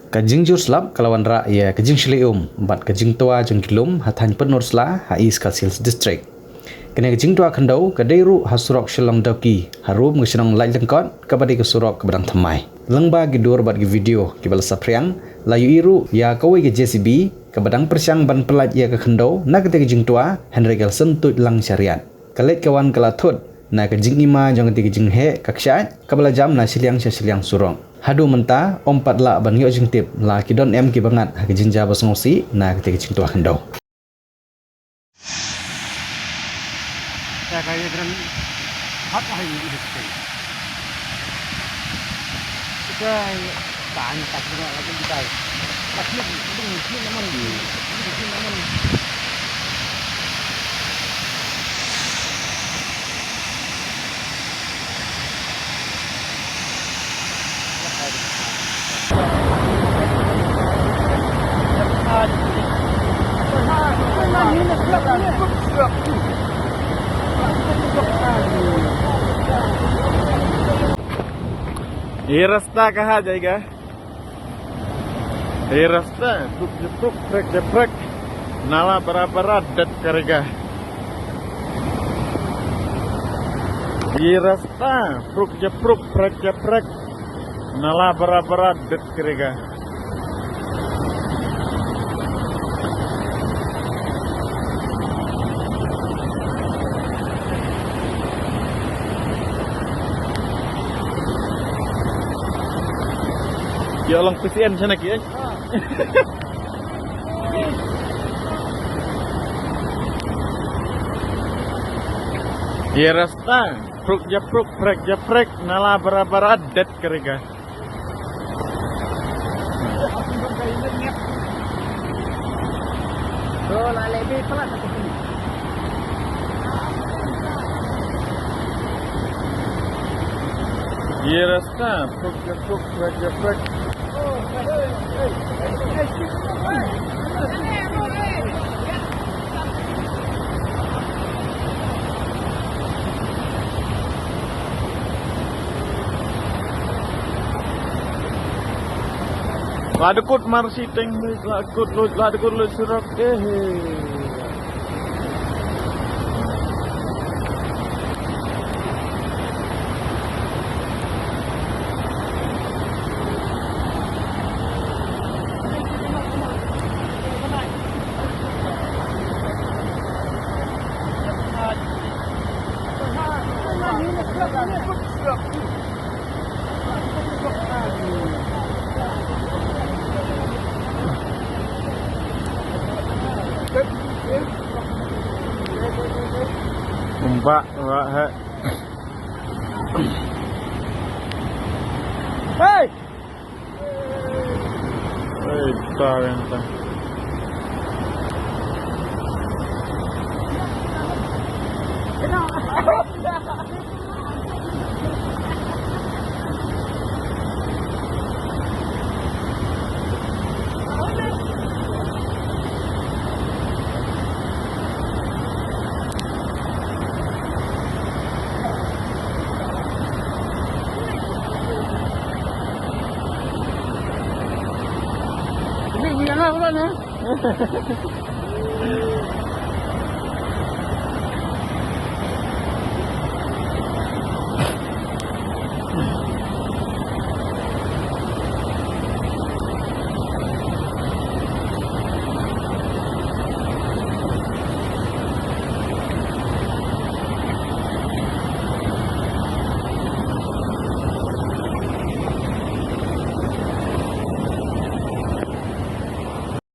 Kajing jur slap kalawan ra ya kajing shlium bat kajing tua jung kilum hatan penur sla ha East Kasils district. Kena kajing tua khandau kadairu hasurok shilong daki harum ngisnong lai lengkot kabadi kesurok kebadang thamai. Lengba gidur bat gi video kibal sapriang layu iru ya kawai ke JCB kebadang persiang ban pelat ya ke khandau na kete kajing tua Henry Gelson tut lang syariat. Kalet kawan kalathut na kajing ima jong kete kajing he kakshat kabala jam na siliang surong. Hadu menta ompat la ban yo jing tip la kidon em ki bangat ha kajing jaba songosi na kete kajing tua khandau. Ya kayak dengan hak hari ini dikit. Kita tanya tak dengar lagi kita. Lagi ini namun ini namun ये रास्ता कहाँ जाएगा? ये रास्ता टुक ट्रक नाला बराबर डट करेगा। ये रास्ता टुक ट्रक नाला बराबर डट करेगा। Ya lang PCN sana ki. ये रास्ता ट्रक जप्रक नाला बराबर डट करेगा। तो लाले भी पलट ये रास्ता ट्रक जप्रक Ladukut marsi teng ladukut lu surak Mbak he. Hey. Hey, tarenta. Ini gimana ulan ha?